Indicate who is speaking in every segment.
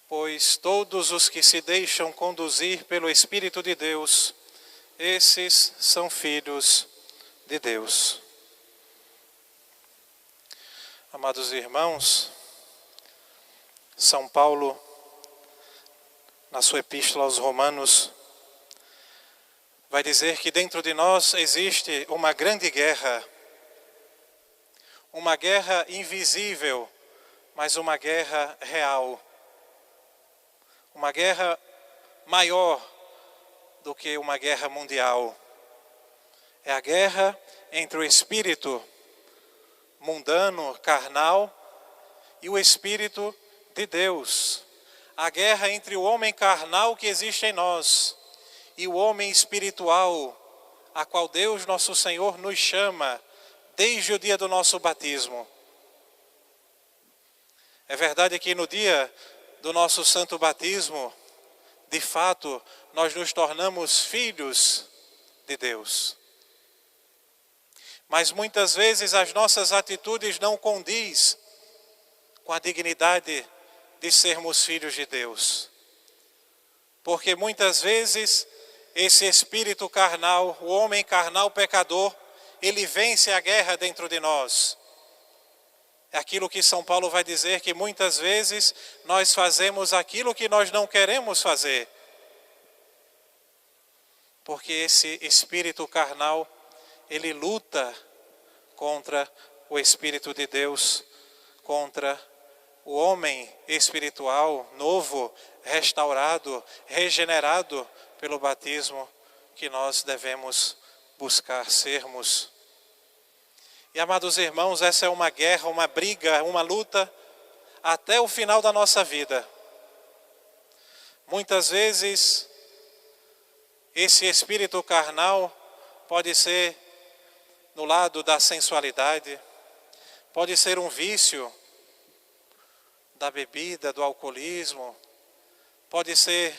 Speaker 1: pois todos os que se deixam conduzir pelo Espírito de Deus, esses são filhos de Deus. Amados irmãos, São Paulo, na sua epístola aos Romanos, vai dizer que dentro de nós existe uma grande guerra, uma guerra invisível, mas uma guerra real, uma guerra maior do que uma guerra mundial. É a guerra entre o espírito mundano, carnal, e o Espírito de Deus. A guerra entre o homem carnal que existe em nós e o homem espiritual, a qual Deus nosso Senhor nos chama desde o dia do nosso batismo. É verdade que no dia do nosso santo batismo, de fato, nós nos tornamos filhos de Deus. Mas muitas vezes as nossas atitudes não condiz com a dignidade de sermos filhos de Deus. Porque muitas vezes esse espírito carnal, o homem carnal pecador, ele vence a guerra dentro de nós. É aquilo que São Paulo vai dizer, que muitas vezes nós fazemos aquilo que nós não queremos fazer. Porque esse espírito carnal, ele luta contra o Espírito de Deus, contra o homem espiritual, novo, restaurado, regenerado pelo batismo que nós devemos buscar sermos. E, amados irmãos, essa é uma guerra, uma briga, uma luta até o final da nossa vida. Muitas vezes, esse espírito carnal pode ser no lado da sensualidade, pode ser um vício da bebida, do alcoolismo, pode ser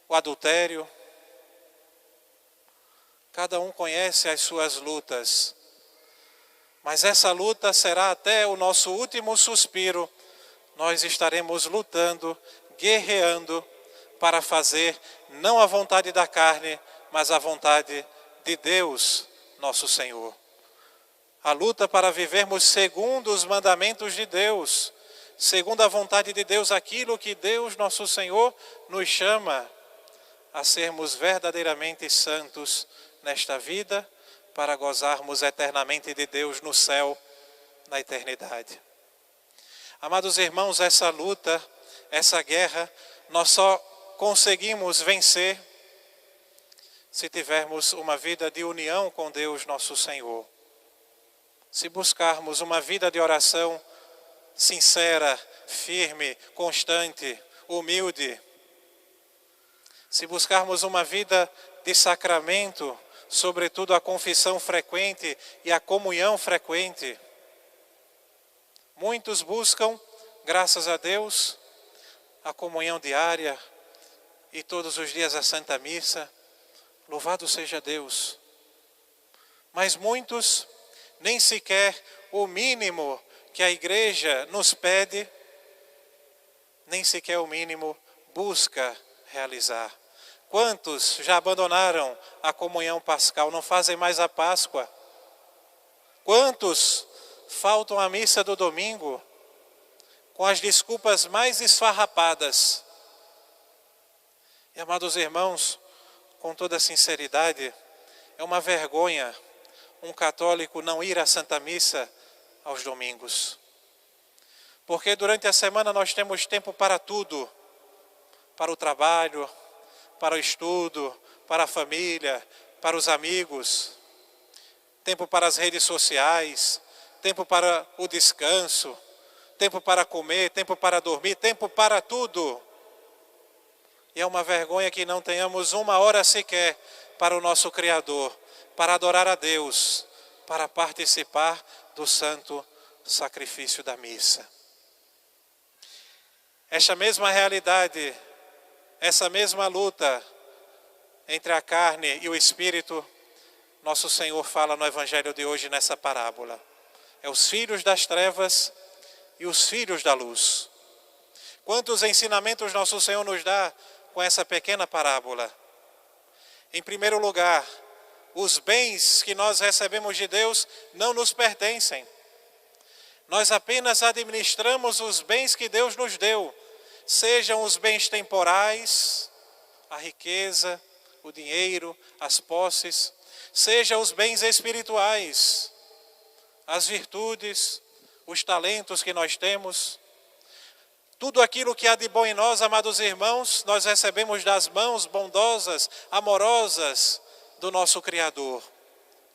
Speaker 1: o adultério. Cada um conhece as suas lutas, mas essa luta será até o nosso último suspiro. Nós estaremos lutando, guerreando para fazer não a vontade da carne, mas a vontade de Deus, nosso Senhor. A luta para vivermos segundo os mandamentos de Deus, segundo a vontade de Deus, aquilo que Deus, nosso Senhor, nos chama a sermos verdadeiramente santos nesta vida, para gozarmos eternamente de Deus no céu, na eternidade. Amados irmãos, essa luta, essa guerra, nós só conseguimos vencer se tivermos uma vida de união com Deus, nosso Senhor. Se buscarmos uma vida de oração sincera, firme, constante, humilde. Se buscarmos uma vida de sacramento, sobretudo a confissão frequente e a comunhão frequente. Muitos buscam, graças a Deus, a comunhão diária e todos os dias a Santa Missa. Louvado seja Deus. Mas muitos nem sequer o mínimo que a igreja nos pede, nem sequer o mínimo busca realizar. Quantos já abandonaram a comunhão pascal, não fazem mais a Páscoa? Quantos faltam à missa do domingo com as desculpas mais esfarrapadas? E, amados irmãos, com toda sinceridade, é uma vergonha um católico não ir à Santa Missa aos domingos. Porque durante a semana nós temos tempo para tudo, para o trabalho, para o estudo, para a família, para os amigos, tempo para as redes sociais, tempo para o descanso, tempo para comer, tempo para dormir, tempo para tudo. E é uma vergonha que não tenhamos uma hora sequer para o nosso Criador, para adorar a Deus, para participar do santo sacrifício da missa. Esta mesma realidade, essa mesma luta entre a carne e o Espírito, nosso Senhor fala no Evangelho de hoje nessa parábola. É os filhos das trevas e os filhos da luz. Quantos ensinamentos nosso Senhor nos dá com essa pequena parábola? Em primeiro lugar, os bens que nós recebemos de Deus não nos pertencem. Nós apenas administramos os bens que Deus nos deu, sejam os bens temporais, a riqueza, o dinheiro, as posses, sejam os bens espirituais, as virtudes, os talentos que nós temos. Tudo aquilo que há de bom em nós, amados irmãos, nós recebemos das mãos bondosas, amorosas do nosso Criador.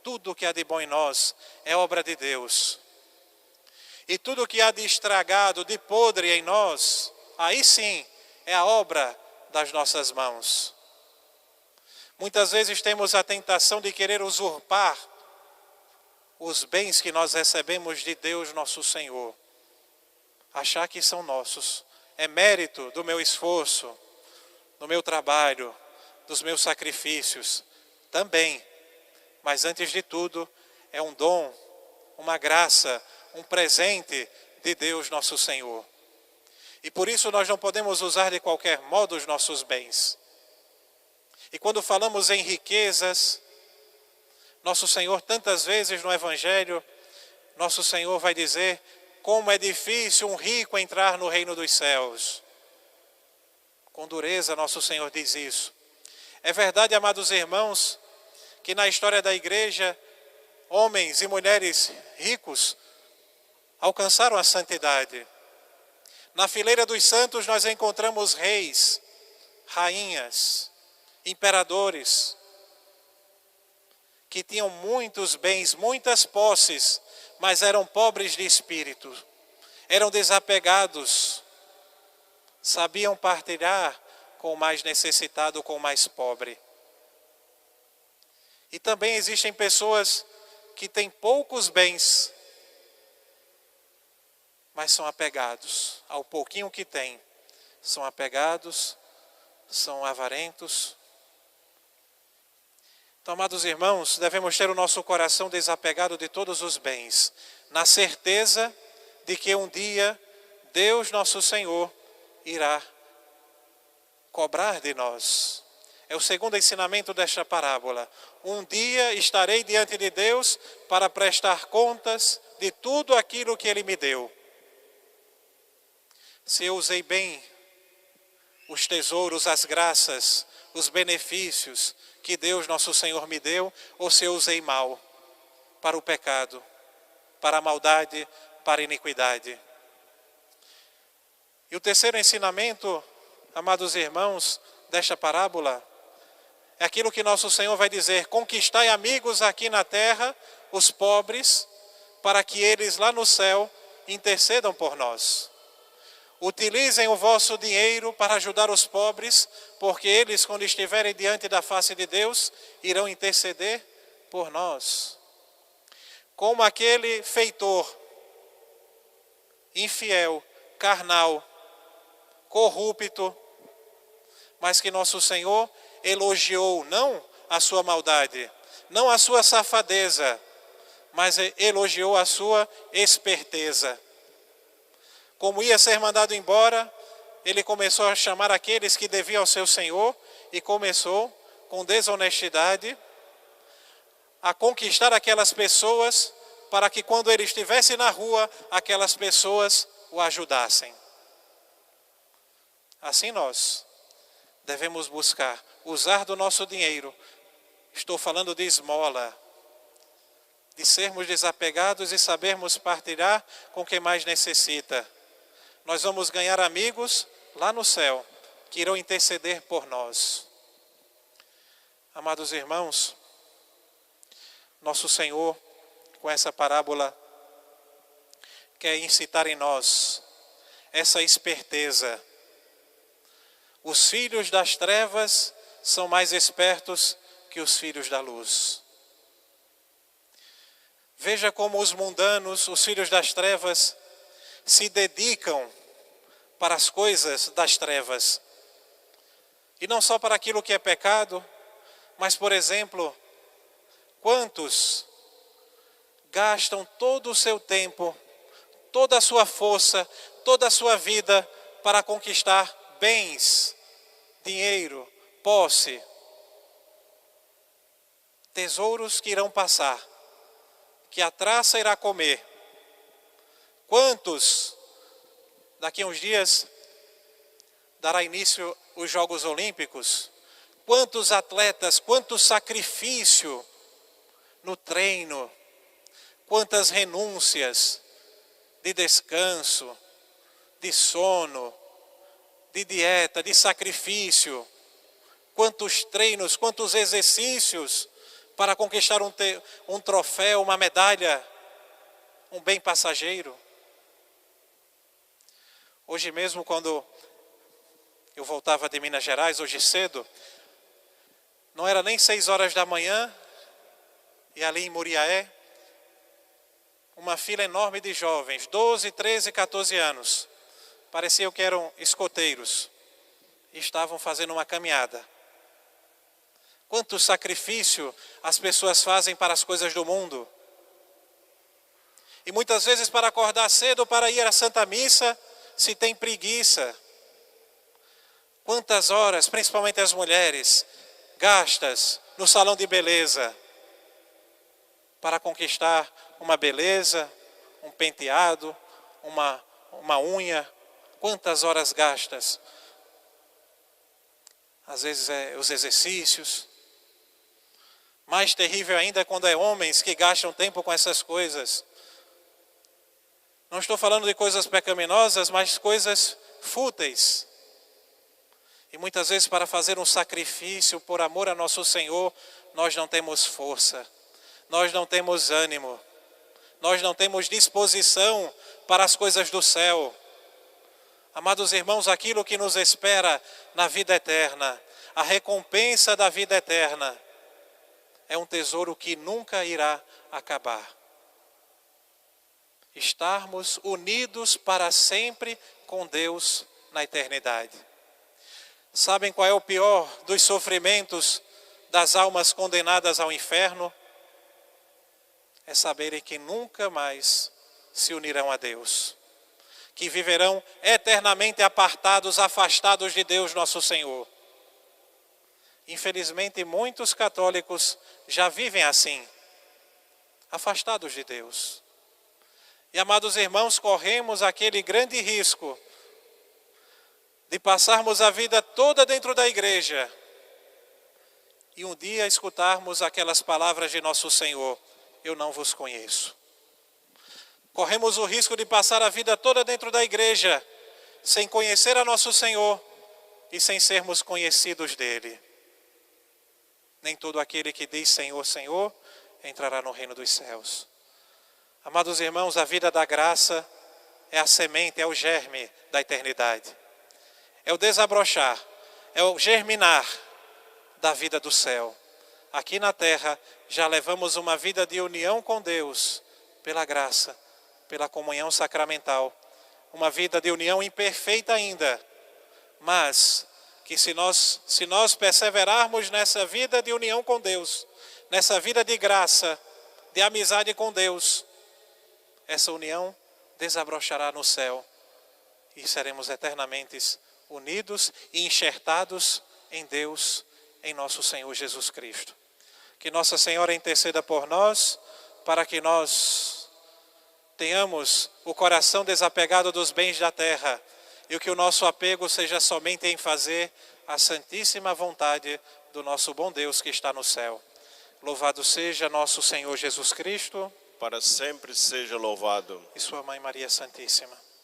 Speaker 1: Tudo que há de bom em nós é obra de Deus. E tudo que há de estragado, de podre em nós, aí sim é a obra das nossas mãos. Muitas vezes temos a tentação de querer usurpar os bens que nós recebemos de Deus, nosso Senhor. Achar que são nossos. É mérito do meu esforço, do meu trabalho, dos meus sacrifícios. Também. Mas antes de tudo, é um dom, uma graça, um presente de Deus, nosso Senhor. E por isso nós não podemos usar de qualquer modo os nossos bens. E quando falamos em riquezas, nosso Senhor, tantas vezes no Evangelho, nosso Senhor vai dizer como é difícil um rico entrar no reino dos céus. Com dureza, nosso Senhor diz isso. É verdade, amados irmãos, que na história da igreja, homens e mulheres ricos alcançaram a santidade. Na fileira dos santos nós encontramos reis, rainhas, imperadores, que tinham muitos bens, muitas posses, mas eram pobres de espírito, eram desapegados, sabiam partilhar com o mais necessitado, com o mais pobre. E também existem pessoas que têm poucos bens, mas são apegados ao pouquinho que têm. São apegados, são avarentos. Então, amados irmãos, devemos ter o nosso coração desapegado de todos os bens, na certeza de que um dia Deus, nosso Senhor, irá cobrar de nós. É o segundo ensinamento desta parábola. Um dia estarei diante de Deus para prestar contas de tudo aquilo que Ele me deu. Se eu usei bem os tesouros, as graças, os benefícios que Deus, nosso Senhor, me deu, ou se eu usei mal para o pecado, para a maldade, para a iniquidade. E o terceiro ensinamento, amados irmãos, desta parábola, é aquilo que nosso Senhor vai dizer: conquistai amigos aqui na terra, os pobres, para que eles lá no céu intercedam por nós. Utilizem o vosso dinheiro para ajudar os pobres, porque eles, quando estiverem diante da face de Deus, irão interceder por nós. Como aquele feitor infiel, carnal, corrupto, mas que nosso Senhor elogiou não a sua maldade, não a sua safadeza, mas elogiou a sua esperteza. Como ia ser mandado embora, ele começou a chamar aqueles que deviam ao seu Senhor e começou, com desonestidade, a conquistar aquelas pessoas para que quando ele estivesse na rua, aquelas pessoas o ajudassem. Assim nós devemos buscar usar do nosso dinheiro, estou falando de esmola, de sermos desapegados e sabermos partilhar com quem mais necessita. Nós vamos ganhar amigos lá no céu, que irão interceder por nós. Amados irmãos, nosso Senhor, com essa parábola, quer incitar em nós essa esperteza. Os filhos das trevas são mais espertos que os filhos da luz. Veja como os mundanos, os filhos das trevas, se dedicam para as coisas das trevas. E não só para aquilo que é pecado, mas, por exemplo, quantos gastam todo o seu tempo, toda a sua força, toda a sua vida para conquistar bens, dinheiro, posse. Tesouros que irão passar, que a traça irá comer. Quantos, daqui a uns dias, dará início os Jogos Olímpicos? Quantos atletas, quanto sacrifício no treino, quantas renúncias de descanso, de sono, de dieta, de sacrifício, quantos treinos, quantos exercícios para conquistar um troféu, uma medalha, um bem passageiro. Hoje mesmo, quando eu voltava de Minas Gerais, hoje cedo, não era nem 6 horas da manhã, e ali em Muriaé, uma fila enorme de jovens, 12, 13, 14 anos, pareciam que eram escoteiros, e estavam fazendo uma caminhada. Quanto sacrifício as pessoas fazem para as coisas do mundo. E muitas vezes para acordar cedo, para ir à Santa Missa, se tem preguiça. Quantas horas, principalmente as mulheres, gastas no salão de beleza para conquistar uma beleza, um penteado, uma unha. Quantas horas gastas? Às vezes os exercícios. Mais terrível ainda é quando é homens que gastam tempo com essas coisas. Não estou falando de coisas pecaminosas, mas coisas fúteis. E muitas vezes para fazer um sacrifício por amor a nosso Senhor, nós não temos força, nós não temos ânimo, nós não temos disposição para as coisas do céu. Amados irmãos, aquilo que nos espera na vida eterna, a recompensa da vida eterna, é um tesouro que nunca irá acabar. Estarmos unidos para sempre com Deus na eternidade. Sabem qual é o pior dos sofrimentos das almas condenadas ao inferno? É saberem que nunca mais se unirão a Deus. Que viverão eternamente apartados, afastados de Deus nosso Senhor. Infelizmente, muitos católicos já vivem assim, afastados de Deus. E, amados irmãos, corremos aquele grande risco de passarmos a vida toda dentro da igreja e um dia escutarmos aquelas palavras de nosso Senhor: eu não vos conheço. Corremos o risco de passar a vida toda dentro da igreja sem conhecer a nosso Senhor e sem sermos conhecidos dele. Nem todo aquele que diz Senhor, Senhor, entrará no reino dos céus. Amados irmãos, a vida da graça é a semente, é o germe da eternidade. É o desabrochar, é o germinar da vida do céu. Aqui na terra já levamos uma vida de união com Deus, pela graça, pela comunhão sacramental. Uma vida de união imperfeita ainda, mas que se nós perseverarmos nessa vida de união com Deus, nessa vida de graça, de amizade com Deus, essa união desabrochará no céu e seremos eternamente unidos e enxertados em Deus, em nosso Senhor Jesus Cristo. Que Nossa Senhora interceda por nós, para que nós tenhamos o coração desapegado dos bens da terra e que o nosso apego seja somente em fazer a santíssima vontade do nosso bom Deus que está no céu. Louvado seja nosso Senhor Jesus Cristo.
Speaker 2: Para sempre seja louvado.
Speaker 1: E sua Mãe Maria Santíssima.